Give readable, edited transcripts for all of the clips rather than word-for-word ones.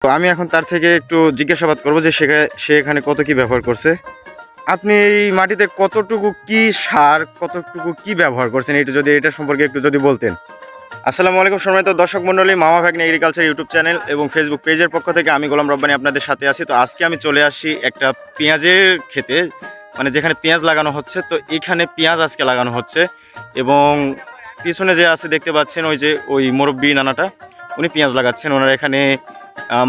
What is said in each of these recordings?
তো আমি এখন তার থেকে একটু জিজ্ঞাসাবাদ করবো যে সে এখানে কত কি ব্যবহার করছে। আপনি এই মাটিতে কতটুকু কি সার, কতটুকু কি ব্যবহার করছেন, এটা সম্পর্কে একটু যদি বলতেন। আসসালামু আলাইকুম সম্মানিত দর্শক মণ্ডলী, মামা ভাগ্নে এগ্রিকালচার ইউটিউব চ্যানেল এবং ফেসবুক পেজের পক্ষ থেকে আমি গোলাম রব্বানী আপনাদের সাথে আছি। তো আজকে আমি চলে আসি একটা পেঁয়াজের ক্ষেতে, মানে যেখানে পেঁয়াজ লাগানো হচ্ছে। তো এখানে পেঁয়াজ আজকে লাগানো হচ্ছে এবং পিছনে যে আছে দেখতে পাচ্ছেন ওই মুরব্বী নানাটা, উনি পেঁয়াজ লাগাচ্ছেন। ওনারা এখানে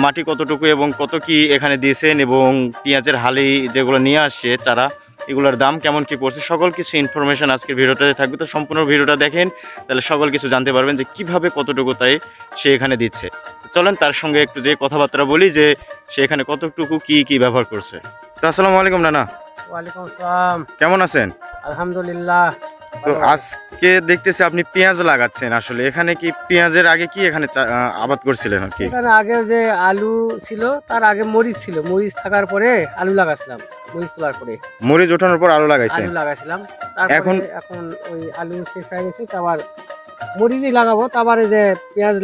মাটি কতটুকু এবং কত কি এখানে দিয়েছেন এবং পেঁয়াজের হালি যেগুলো নিয়ে আসছে চারা, এগুলোর দাম কেমন কি পড়ছে, সকল কিছু ইনফরমেশন আজকের ভিডিওটাতে থাকবে। তো সম্পূর্ণ ভিডিওটা দেখেন, তাহলে সকল কিছু জানতে পারবেন যে কিভাবে কতটুকু তাই সে এখানে দিচ্ছে। চলেন তার সঙ্গে একটু যে কথাবার্তা বলি যে সে এখানে কতটুকু কি ব্যবহার করছে। তো আসসালামু আলাইকুম নানা। ওয়ালাইকুম আসসালাম। কেমন আছেন? আলহামদুলিল্লাহ। তো আজকে দেখতেছি আপনি পেঁয়াজ লাগাচ্ছেন। আসলে এখানে কি পেঁয়াজের আগে কি এখানে আবাদ করছিলেন আর কি? এখানে আগে যে আলু ছিল, তার আগে মরিচ ছিল, মরিচ থাকার পরে আলু লাগাছিলাম। মরিচ তোলার পরে মরিচ ওঠানোর পর আলু লাগাইছেন? আলু লাগাইছিলাম। এখন ওই আলু শেষ হয়ে গেছে, আবার মরিচই লাগাবো। তারপরে যে পেঁয়াজ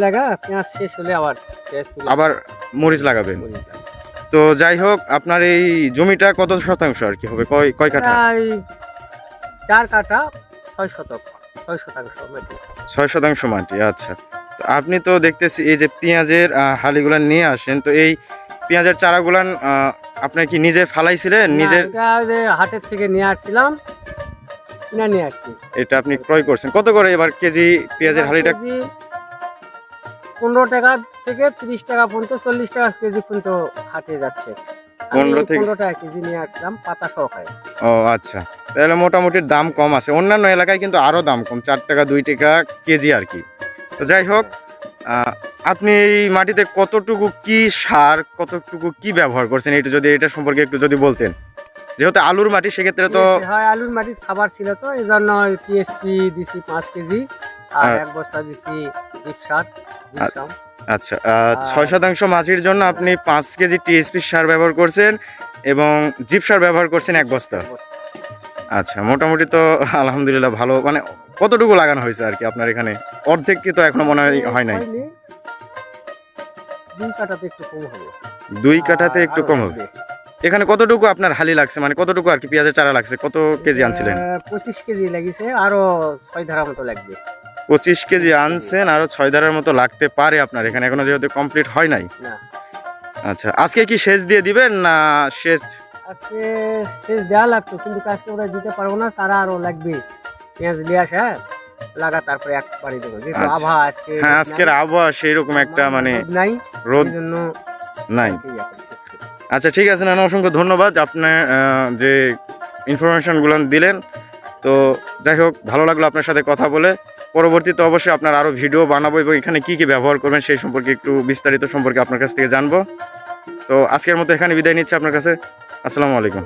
পেঁয়াজ শেষ হলে আবার মরিচ লাগাবেন। তো যাই হোক, আপনার এই জমিটা কত শতাংশ আর কি হবে, কয় কাঠা? 4 কাঠা, 6 শতাংশ মাটি। 6 শতাংশ মাটি। আচ্ছা, তো আপনি তো দেখতেছি এই যে পেঁয়াজের হালিগুলা নিয়ে আসেন, তো এই পেঁয়াজের চারাগুলান আপনি কি নিজে ফালাইছিলেন? নিজের হাটের থেকে নিয়ে আসছিলাম, নিয়ে আসছি। এটা আপনি ক্রয় করছেন কত করে এবার কেজি পেঁয়াজের হালিটা? 15 টাকা থেকে 30 টাকা পর্যন্ত, 40 টাকা কেজি পর্যন্ত হাটে যাচ্ছে। 15 টাকা কেজি নিয়ে আসলাম পাতা সহকারে। ও আচ্ছা, তাহলে মোটামুটি দাম কম আছে। অন্যান্য এলাকায় কিন্তু আরো দাম কম, 4 টাকা 2 টাকা কেজি আর কি। তো যাই হোক, আপনি এই মাটিতে কতটুকু কি সার, কতটুকু কি ব্যবহার করছেন, এটা সম্পর্কে একটু যদি বলতেন। যেহেতু আলুর মাটি, সেক্ষেত্রে তো আলুর মাটির খাবার ছিল, তো এই জন্য টিএসপি দিছি 5 কেজি আর 1 বস্তা দিছি জিপসার। আচ্ছা, 6 শতাংশ মাটির জন্য আপনি 5 কেজি টিএসপি সার ব্যবহার করছেন এবং জিপ সার ব্যবহার করছেন 1 বস্তা। আচ্ছা, মোটামুটি তো আলহামদুলিল্লাহ ভালো। মানে কতটুকু লাগানো হয়েছে আর কি আপনার এখানে? অর্ধেক কি তো এখনো মনে হয় নাই? 2 কাঠাতে একটু কম হবে। 2 কাঠাতে একটু কম হবে। এখানে কতটুকু আপনার হালি লাগছে, মানে কতটুকু আর কি পেঁয়াজের চারা লাগছে? কত কেজি আনছিলেন? 25 কেজি লাগিছে, আরো 6 ধারা মতো লাগবে। 25 কেজি আনছেন, আরো 6 ধারার মতো লাগতে পারে আপনার এখানে, এখনো যেহেতু কমপ্লিট হয় নাই। আচ্ছা, আজকে কি সেচ দিয়ে দিবেন না? আজকে সেচ দেওয়া লাগতো, কিন্তু আজকে ওরা দিতে পারবো না, তারা আরো লাগবে। পেঁয়াজ নিয়ে আসা লাগা, তারপরে একবারই দেবো। যেহেতু আবহাওয়া আজকে, হ্যাঁ আজকের আবহাওয়া সেইরকম একটা মানে নাই, রোদ জন্য নাই। আচ্ছা ঠিক আছে নানা, অসংখ্য ধন্যবাদ আপনার যে ইনফরমেশনগুলো দিলেন। তো যাই হোক, ভালো লাগলো আপনার সাথে কথা বলে। পরবর্তীতে অবশ্যই আপনার আরও ভিডিও বানাবো এবং এখানে কি ব্যবহার করবেন সেই সম্পর্কে একটু বিস্তারিত সম্পর্কে আপনার কাছ থেকে জানবো। তো আজকের মতো এখানে বিদায় নিচ্ছি আপনার কাছে। আসসালামু আলাইকুম।